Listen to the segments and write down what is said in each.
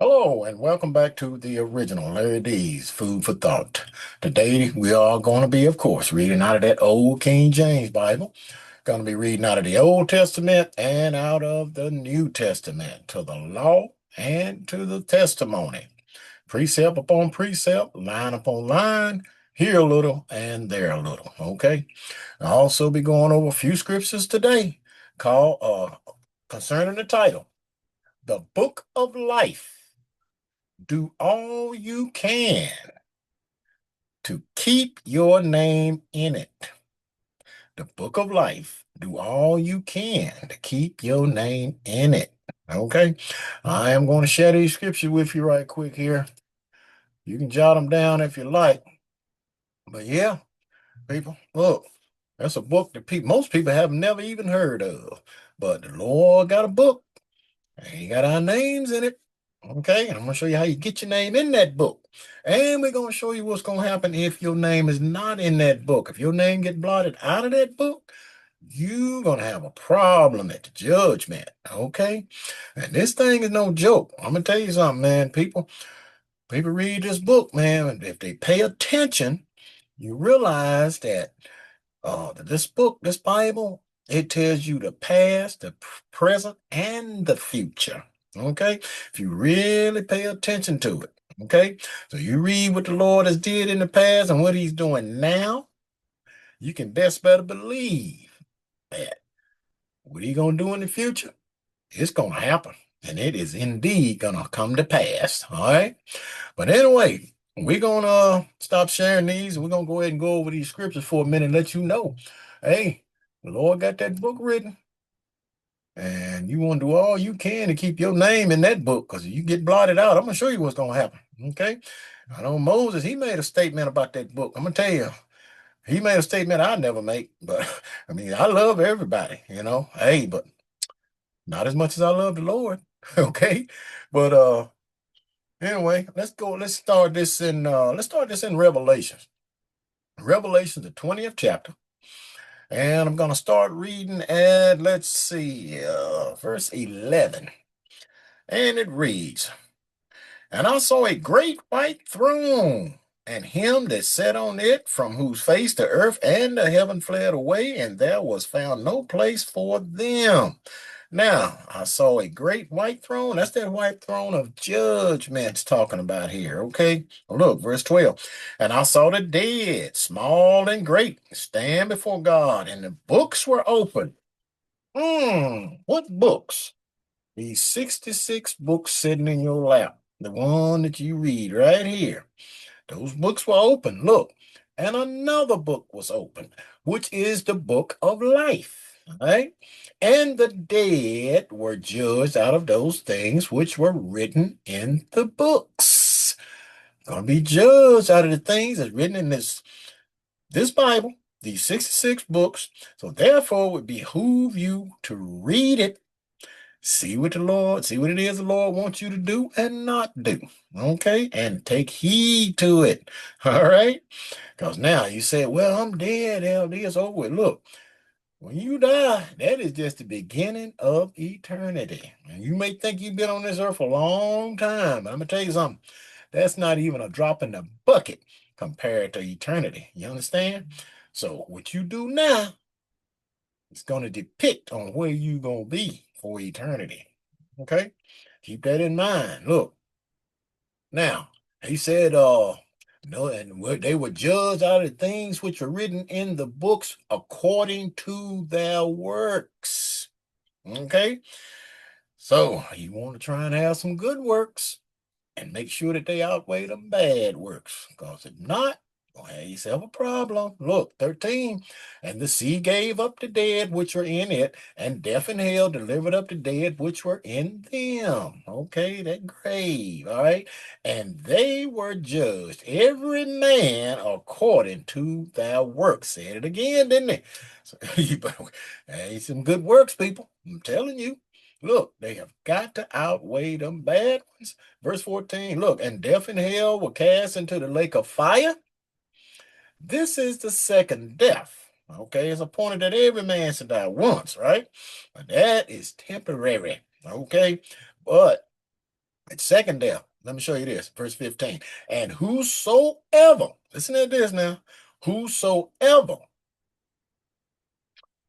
Hello and welcome back to the original Larry D's Food for Thought. Today we are going to be, of course, reading out of that old King James Bible. Going to be reading out of the Old Testament and out of the New Testament to the law and to the testimony. Precept upon precept, line upon line, here a little and there a little. Okay. I'll also be going over a few scriptures today called concerning the title, The Book of Life. Do all you can to keep your name in it. The book of life. Do all you can to keep your name in it. Okay. I am going to share these scriptures with you right quick here. You can jot them down if you like. But yeah, people, look, that's a book that most people have never even heard of. But the Lord got a book. And he got our names in it. Okay, and I'm going to show you how you get your name in that book. And we're going to show you what's going to happen if your name is not in that book. If your name get blotted out of that book, you're going to have a problem at the judgment. Okay, and this thing is no joke. I'm going to tell you something, man. People read this book, man, and if they pay attention, you realize that this book, this Bible, it tells you the past, the present, and the future. Okay, if you really pay attention to it. Okay, so you read what the Lord has did in the past and what He's doing now. You can best better believe that what He's gonna do in the future, it's gonna happen, and it is indeed gonna come to pass. All right. But anyway, we're gonna stop sharing these and we're gonna go ahead and go over these scriptures for a minute and let you know, hey, the Lord got that book written, and you want to do all you can to keep your name in that book because you get blotted out. I'm gonna show you what's gonna happen. Okay. I know Moses, he made a statement about that book. I'm gonna tell you, he made a statement I never make, but I mean, I love everybody, Hey, but not as much as I love the Lord. Okay. But anyway, let's start this in Revelation. Revelation, the 20th chapter. And I'm going to start reading at, let's see, verse 11. And it reads, And I saw a great white throne, and him that sat on it, from whose face the earth and the heaven fled away, and there was found no place for them. Now, I saw a great white throne. That's that white throne of judgment's talking about here. Okay. Look, verse 12. And I saw the dead, small and great, stand before God, and the books were open. What books? These 66 books sitting in your lap. The one that you read right here. Those books were open. Look. And another book was open, which is the book of life. Right? And the dead were judged out of those things which were written in the books. Gonna be judged out of the things that's written in this Bible, these 66 books. So therefore it would behoove you to read it. See what it is the Lord wants you to do and not do. Okay? And take heed to it. All right? Because now you say, well, I'm dead. LD is over with. Look, when you die, that is just the beginning of eternity. And you may think you've been on this earth a long time, but I'm going to tell you something. That's not even a drop in the bucket compared to eternity. You understand? So what you do now is going to depict on where you're going to be for eternity. Okay? Keep that in mind. Look, now, he said, no, and they were judged out of the things which were written in the books according to their works. Okay? So you want to try and have some good works and make sure that they outweigh the bad works. Because if not, you'll have yourself a problem. Look, 13. And the sea gave up the dead which were in it, and death and hell delivered up the dead which were in them. Okay, that grave. All right. And they were judged, every man according to their works. Said it again, didn't they? So, hey, some good works, people. I'm telling you. Look, they have got to outweigh them bad ones. Verse 14, look, and death and hell were cast into the lake of fire. This is the second death. Okay, it's appointed that every man should die once, right? But that is temporary. Okay, but At second death, let me show you this, verse 15. And whosoever, listen to this now, whosoever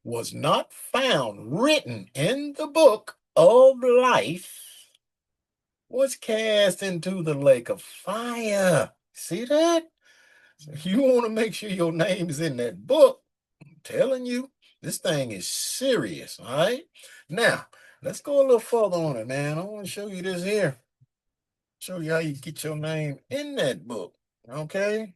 was not found written in the book of life was cast into the lake of fire. See that? So you want to make sure your name is in that book. I'm telling you, this thing is serious. All right. Now, let's go a little further on it, man. I want to show you this here. Show you how you get your name in that book. Okay.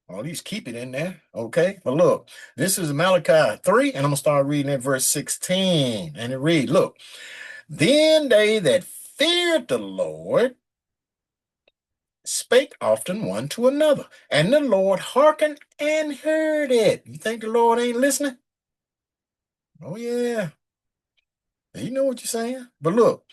Or at least keep it in there. Okay. But look, this is Malachi 3, and I'm going to start reading at verse 16. And it reads, look, then they that feared the Lord spake often one to another, and the Lord hearkened and heard it. You think the Lord ain't listening? Oh, yeah. You know what you're saying? But look,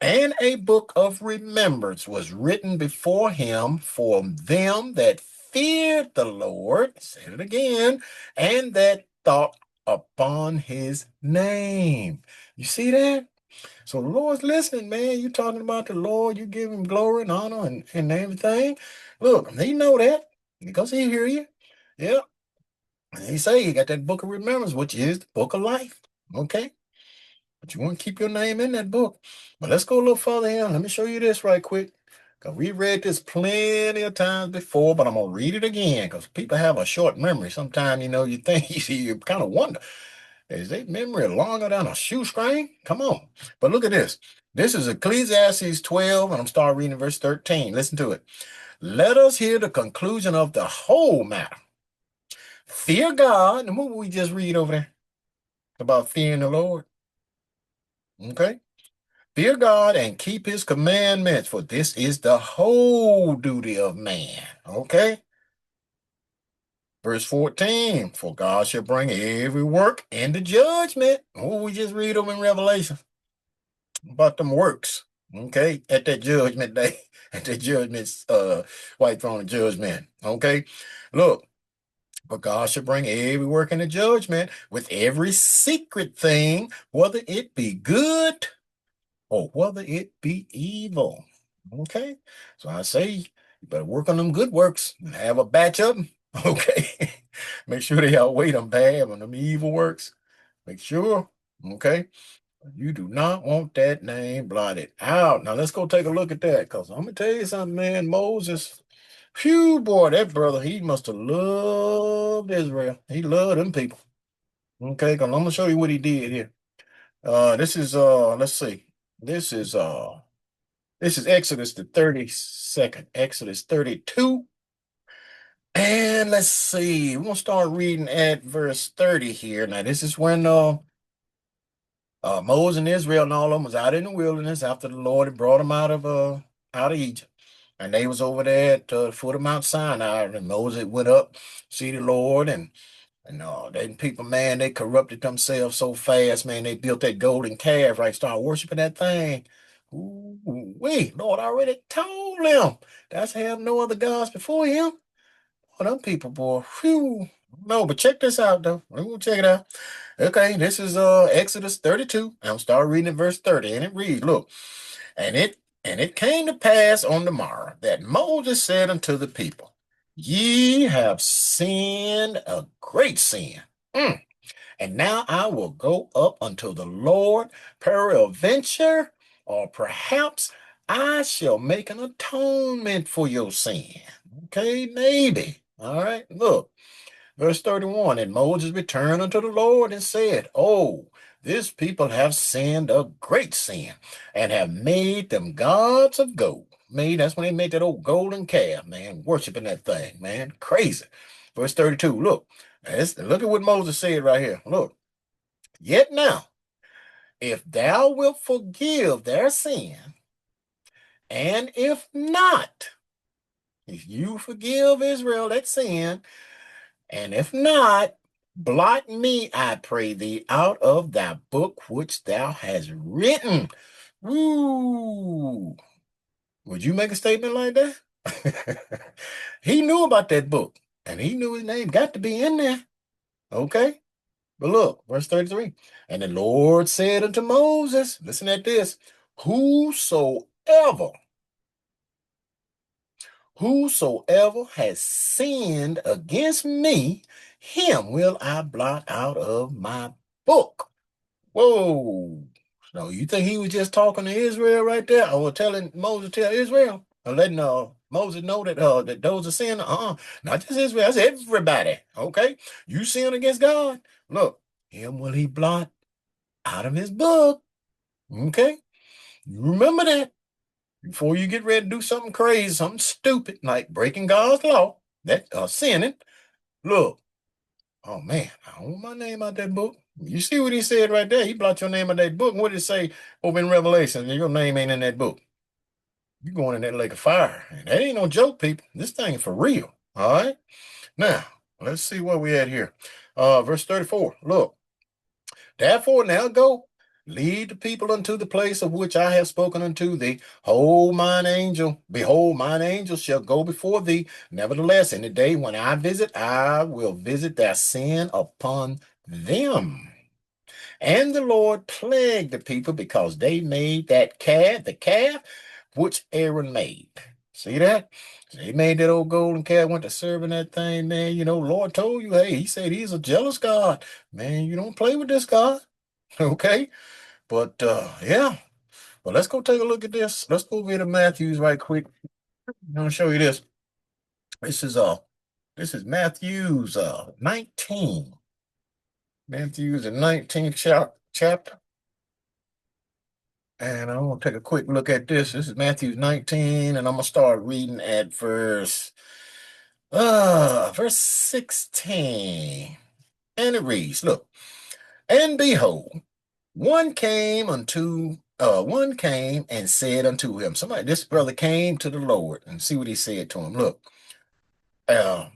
and a book of remembrance was written before him for them that feared the Lord, said it again, and that thought upon his name. You see that? So the Lord's listening, man. You talking about the Lord, you give him glory and honor and everything. Look, he know that because he hear you. Yeah. And he say you got that book of remembrance, which is the book of life. Okay. But you want to keep your name in that book. But let's go a little further in. Let me show you this right quick. Because we read this plenty of times before, but I'm going to read it again because people have a short memory. Sometimes, you think, you kind of wonder, is their memory longer than a shoestring? Come on. But look at this. This is Ecclesiastes 12, and I'm starting reading verse 13. Listen to it. Let us hear the conclusion of the whole matter. Fear God. And what we just read over there about fearing the Lord? Okay. Fear God and keep his commandments, for this is the whole duty of man. Okay? Verse 14, for God shall bring every work into judgment. Oh, we just read them in Revelation about them works. Okay? At that judgment day, at that judgment, white throne of judgment. Okay? Look, but God shall bring every work into judgment with every secret thing, whether it be good or whether it be evil. Okay? So I say, you better work on them good works and have a batch of them. Okay? Make sure they outweigh them bad on them evil works. Make sure. Okay? You do not want that name blotted out. Now let's go take a look at that because I'm going to tell you something, man. Moses, phew, boy, that brother, he must have loved Israel. He loved them people. Okay? Because I'm going to show you what he did here. This is, let's see. This is, this is Exodus the 32nd, Exodus 32. And let's see, we're gonna start reading at verse 30 here. Now, this is when Moses and Israel and all of them was out in the wilderness after the Lord had brought them out of Egypt. And they was over there at the foot of Mount Sinai, and Moses went up, see the Lord, and them people, man, they corrupted themselves so fast, man. They built that golden calf, right? Started worshiping that thing. Ooh, wait, Lord already told them that's have no other gods before him. Oh, them people, boy. Whew. No, but check this out, though. We're gonna check it out. Okay, this is Exodus 32. I'm start reading at verse 30, and it reads, look, and it came to pass on the morrow that Moses said unto the people, ye have sinned a great sin. Mm. And now I will go up unto the Lord, peradventure, or perhaps I shall make an atonement for your sin. Okay, maybe. All right, look. Verse 31, and Moses returned unto the Lord and said, oh, this people have sinned a great sin and have made them gods of gold. That's when they made that old golden calf, man, worshiping that thing, man. Crazy. Verse 32, look. Look at what Moses said right here. Look. Yet now, if thou wilt forgive their sin, and if not, if you forgive Israel that sin, and if not, blot me, I pray thee, out of thy book which thou hast written. Ooh. Would you make a statement like that? He knew about that book, and he knew his name got to be in there. Okay? But look, verse 33. And the Lord said unto Moses, listen at this, whosoever whosoever has sinned against me, him will I blot out of my book. Whoa. No, you think he was just talking to Israel right there? Or telling Moses tell Israel? Or letting Moses know that those are sin? Not just Israel, that's everybody. Okay? You sin against God. Look, him will he blot out of his book. Okay? You remember that before you get ready to do something crazy, something stupid, like breaking God's law, that sinning. Look, oh man, I don't want my name out that book. You see what he said right there? He blot your name out that book. And what did it say over in Revelation? Your name ain't in that book. You're going in that lake of fire. And that ain't no joke, people. This thing is for real. All right. Now, let's see where we at here. Verse 34. Look, therefore now go, lead the people unto the place of which I have spoken unto thee. Behold, mine angel shall go before thee. Nevertheless, in the day when I visit, I will visit their sin upon them. And the Lord plagued the people because they made the calf which Aaron made. See that? They made that old golden calf, went to serving that thing, man. You know, Lord told you, hey, he said he's a jealous God. Man, you don't play with this God. Okay? But yeah. Well, let's go take a look at this. Let's go over to Matthew's right quick. I'm gonna show you this. This is Matthew's 19. Matthew's the 19th chapter. And I'm going to take a quick look at this. This is Matthew 19, and I'm going to start reading at verse 16. And it reads, look, and behold, one came and said unto him, this brother came to the Lord, and see what he said to him. Look, uh,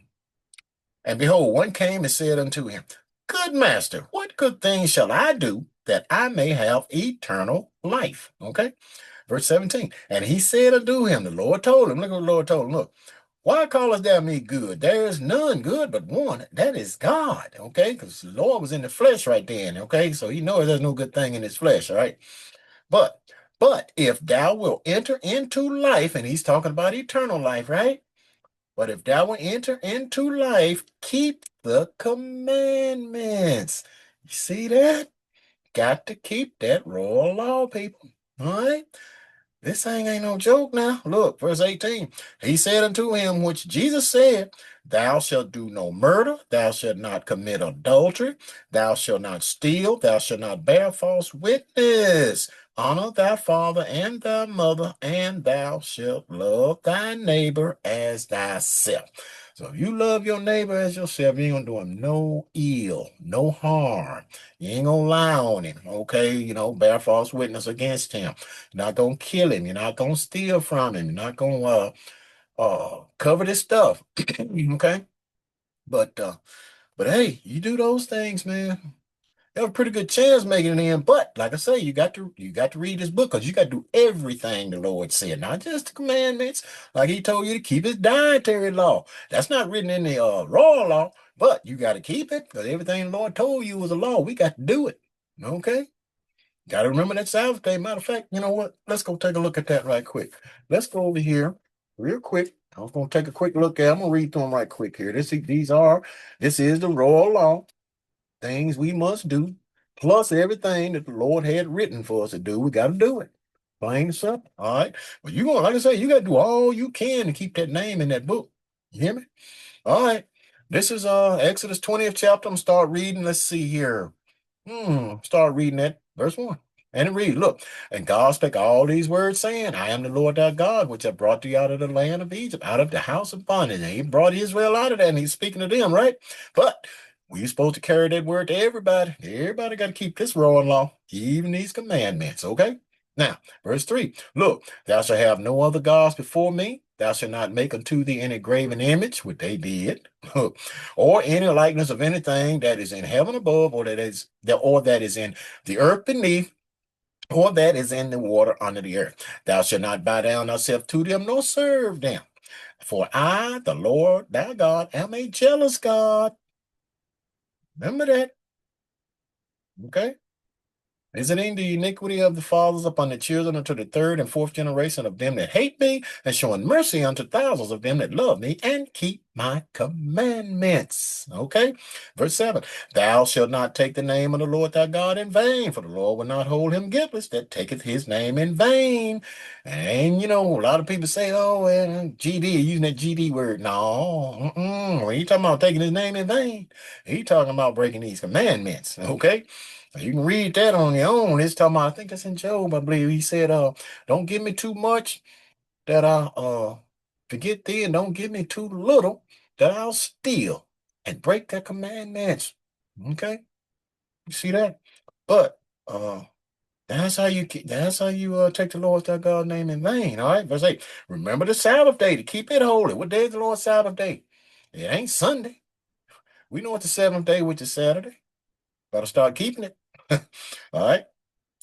and behold, one came and said unto him, Good master, what good thing shall I do that I may have eternal life? Okay. Verse 17. And he said unto him, the Lord told him, look what the Lord told him, look, why callest thou me good? There is none good but one, that is God. Okay, because the Lord was in the flesh right then. Okay, so he knows there's no good thing in his flesh. All right. But if thou wilt enter into life, and he's talking about eternal life, right? But if thou wilt enter into life, keep the commandments. You see that? Got to keep that royal law, people. All right. This thing ain't no joke now. Look, verse 18. He said unto him, which Jesus said, Thou shalt do no murder, thou shalt not commit adultery, thou shalt not steal, thou shalt not bear false witness. Honor thy father and thy mother, and thou shalt love thy neighbor as thyself. So if you love your neighbor as yourself, you ain't gonna do him no ill, no harm. You ain't gonna lie on him, okay? You know, bear false witness against him. You're not gonna kill him. You're not gonna steal from him. You're not gonna cover this stuff. Okay? But hey, you do those things, man. You have a pretty good chance making it in. But like I say, you got to read this book because you got to do everything the Lord said, not just the commandments. Like he told you to keep his dietary law. That's not written in the royal law, but you got to keep it because everything the Lord told you was a law. We got to do it. Okay? Got to remember that Sabbath day. Matter of fact, you know what? Let's go take a look at that right quick. Let's go over here real quick. I was going to take a quick look at. I'm going to read through them right quick here. This is the royal law, things we must do, plus everything that the Lord had written for us to do. We got to do it. Plain and simple. All right. But you going, like I say, you got to do all you can to keep that name in that book. You hear me? All right. This is Exodus 20th chapter. I'm gonna start reading. Let's see here. Start reading that verse 1. And it reads, look, and God spake all these words, saying, I am the Lord thy God, which have brought thee out of the land of Egypt, out of the house of bondage. And he brought Israel out of that, and he's speaking to them, right? But we're supposed to carry that word to everybody. Everybody got to keep this royal law, even these commandments, okay? Now, verse 3, look, thou shalt have no other gods before me. Thou shalt not make unto thee any graven image, which they did, or any likeness of anything that is in heaven above, or that is in the earth beneath, or that is in the water under the earth. Thou shalt not bow down thyself to them, nor serve them. For I, the Lord thy God, am a jealous God. Remember that. Okay? visiting the iniquity of the fathers upon the children unto the third and fourth generation of them that hate me, and showing mercy unto thousands of them that love me and keep my commandments. Okay, verse 7. Thou shalt not take the name of the Lord thy God in vain, for the Lord will not hold him guiltless that taketh his name in vain. And a lot of people say, oh, well, GD, using that GD word. No, when you talking about taking his name in vain, he talking about breaking these commandments. Okay. You can read that on your own. It's talking about, I think that's in Job, I believe. He said, don't give me too much that I forget thee, and don't give me too little that I'll steal and break the commandments. Okay? You see that? But that's how you take the Lord thy God's name in vain. All right, verse 8. Remember the Sabbath day to keep it holy. What day is the Lord's Sabbath day? It ain't Sunday. We know it's the seventh day, which is Saturday. Gotta start keeping it. All right.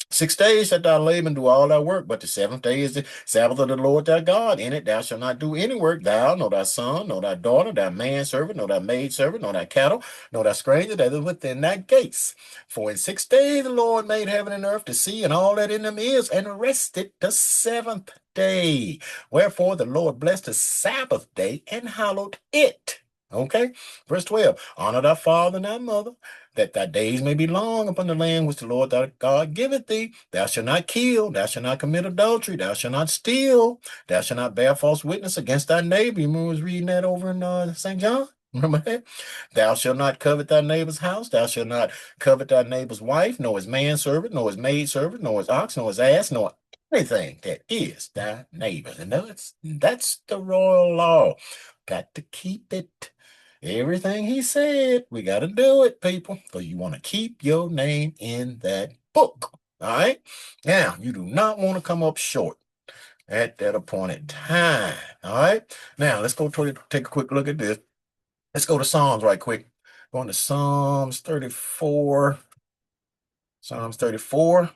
6 days shalt thou labor and do all thy work, but the seventh day is the Sabbath of the Lord thy God. In it thou shalt not do any work, thou, nor thy son, nor thy daughter, thy manservant, nor thy maidservant, nor thy cattle, nor thy stranger that is within thy gates. For in 6 days the Lord made heaven and earth, the sea, and all that in them is, and rested the seventh day. Wherefore the Lord blessed the Sabbath day and hallowed it. Okay? Verse 12. Honor thy father and thy mother, that thy days may be long upon the land which the Lord thy God giveth thee. Thou shalt not kill, thou shalt not commit adultery, thou shalt not steal, thou shalt not bear false witness against thy neighbor. You remember was reading that over in St. John? Remember that? Thou shalt not covet thy neighbor's house, thou shalt not covet thy neighbor's wife, nor his manservant, nor his maidservant, nor his ox, nor his ass, nor anything that is thy neighbor's. And that's the royal law. Got to keep it. Everything he said, we got to do it, people, for you want to keep your name in that book. All right. Now, you do not want to come up short at that appointed time. All right. Now, let's go take a quick look at this. Let's go to Psalms right quick. Going to Psalms 34. Psalms 34.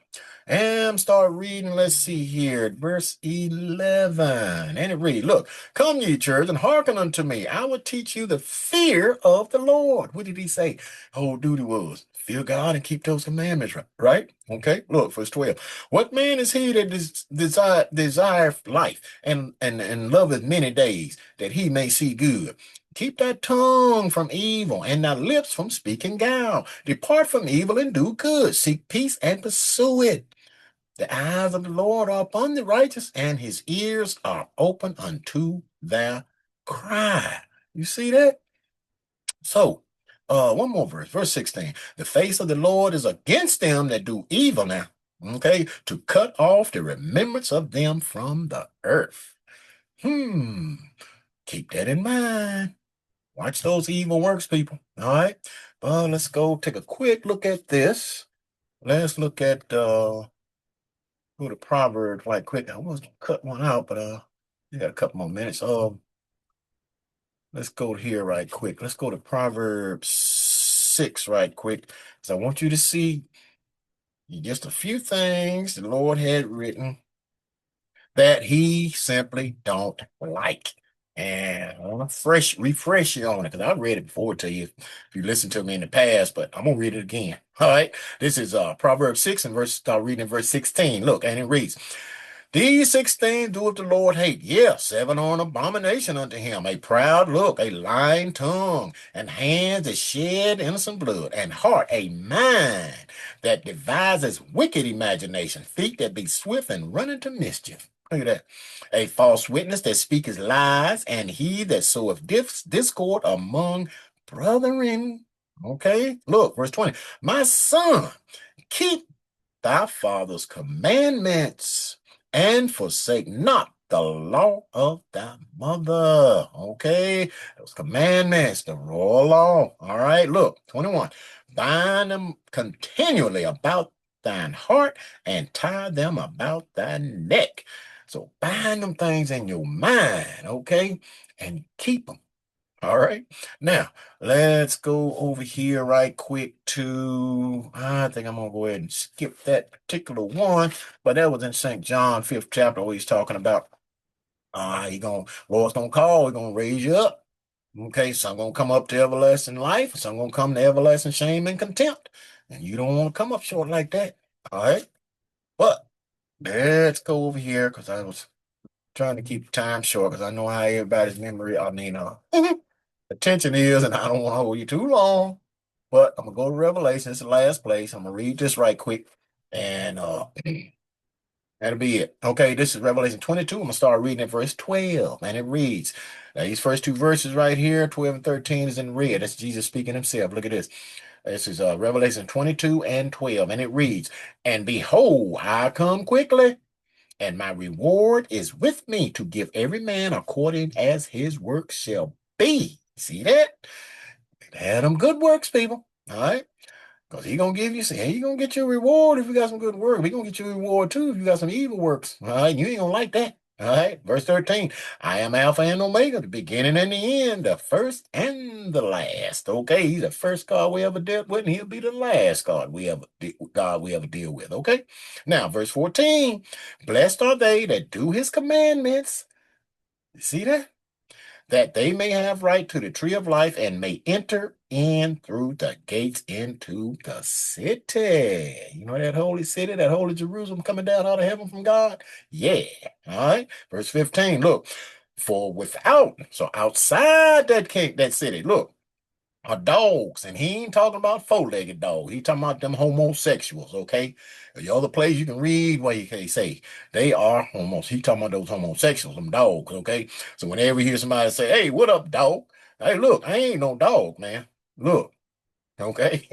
And start reading. Let's see here. Verse 11. And it reads, look, come ye, church, and hearken unto me. I will teach you the fear of the Lord. What did he say? Whole duty was fear God and keep those commandments, right? Okay. Look, verse 12. What man is he that desire life and loveth many days, that he may see good? Keep thy tongue from evil and thy lips from speaking guile. Depart from evil and do good. Seek peace and pursue it. The eyes of the Lord are upon the righteous, and his ears are open unto their cry. You see that? So, one more verse, verse 16. The face of the Lord is against them that do evil now. Okay, to cut off the remembrance of them from the earth. Keep that in mind. Watch those evil works, people. All right. Let's go take a quick look at this. Let's look at go to Proverbs right quick. I was gonna cut one out, but you got a couple more minutes. Let's go here right quick. Let's go to Proverbs 6 right quick. So I want you to see just a few things the Lord had written that he simply don't like. And I want to refresh you on it because I read it before to you if you listened to me in the past, but I'm gonna read it again. All right. This is Proverbs 6 and start reading verse 16. Look, and it reads, these 6 things doeth the Lord hate. Yes, 7 are an abomination unto him. A proud look, a lying tongue, and hands that shed innocent blood, and heart, a mind that devises wicked imagination, feet that be swift and run into mischief. Look at that. A false witness that speaketh lies, and he that soweth discord among brethren. Okay, look, verse 20. My son, keep thy father's commandments and forsake not the law of thy mother. Okay, those commandments, the royal law. All right, look, 21. Bind them continually about thine heart and tie them about thy neck. So bind them things in your mind, okay, and keep them. All right. Now, let's go over here right quick to, I think I'm going to go ahead and skip that particular one, but that was in St. John 5th chapter where he's talking about, Lord's going to call, he's going to raise you up. Okay, some going to come up to everlasting life, some going to come to everlasting shame and contempt. And you don't want to come up short like that. All right. But let's go over here because I was trying to keep time short because I know how everybody's memory, attention is, and I don't want to hold you too long. But I'm gonna go to Revelation. It's the last place. I'm gonna read this right quick, and that'll be it. Okay, this is Revelation 22. I'm gonna start reading at verse 12, and it reads. Now, these first two verses right here, 12 and 13, is in red. That's Jesus speaking himself. Look at this. This is Revelation 22 and 12, and it reads, "And behold, I come quickly, and my reward is with me to give every man according as his work shall be." See that? Had them good works, people. All right. Because he gonna give you, say, he gonna get your reward if you got some good work. He gonna get your reward too if you got some evil works. All right, you ain't gonna like that. All right, verse 13. I am Alpha and Omega, the beginning and the end, the first and the last. Okay, he's the first God we ever dealt with, and he'll be the last God we ever deal with. Okay. Now, verse 14. Blessed are they that do his commandments. You see that? That they may have right to the tree of life and may enter in through the gates into the city. You know that holy city, that holy Jerusalem coming down out of heaven from God? Yeah. All right. Verse 15. Look, for without, so outside that city, look, are dogs, and he ain't talking about four-legged dogs. He talking about them homosexuals, okay? The other place you can read where you can say they are homos. He talking about those homosexuals, them dogs, okay? So whenever you hear somebody say, "Hey, what up, dog?" Hey, look, I ain't no dog, man. Look, okay?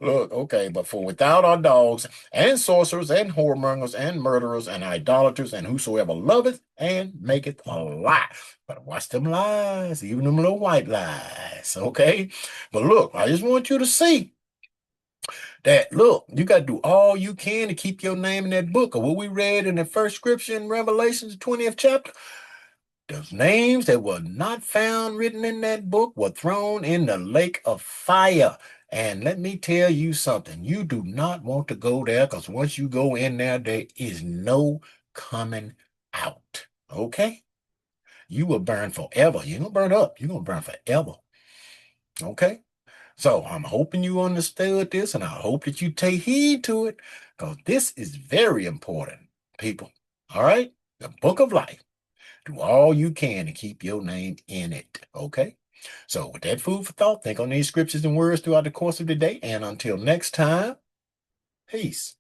Look, okay, but for without our dogs and sorcerers and whoremongers and murderers and idolaters and whosoever loveth and maketh a lie. But watch them lies, even them little white lies, okay? But look, I just want you to see that, look, you got to do all you can to keep your name in that book of what we read in the first scripture in Revelation, the 20th chapter. Those names that were not found written in that book were thrown in the lake of fire. And let me tell you something. You do not want to go there because once you go in there, there is no coming out. Okay? You will burn forever. You're going to burn up. You're going to burn forever. Okay? So I'm hoping you understood this and I hope that you take heed to it because this is very important, people. All right? The book of life. Do all you can to keep your name in it. Okay? So, with that food for thought, think on these scriptures and words throughout the course of the day. And until next time, peace.